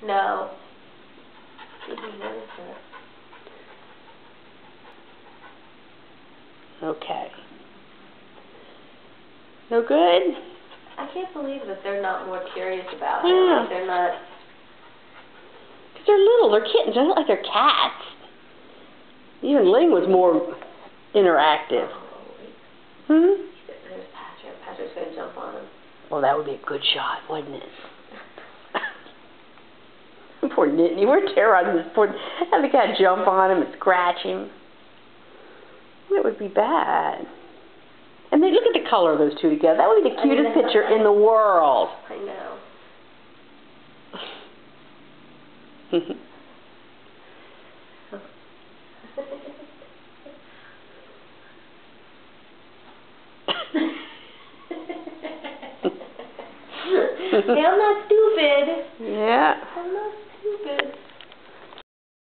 No. What is that? Okay. No good? I can't believe that they're not more curious about it. Yeah. Like they're not. Because they're little, they're kittens, they're not like they're cats. Even Ling was more interactive. Hmm? There's Patrick. Patrick's going to jump on him. Well, that would be a good shot, wouldn't it? Poor Nittany, we're terrorizing this poor... Have the cat jump on him and scratch him. That would be bad. And then look at the color of those two together. That would be the cutest picture in the world. I know. Hey, I'm not stupid. Yeah.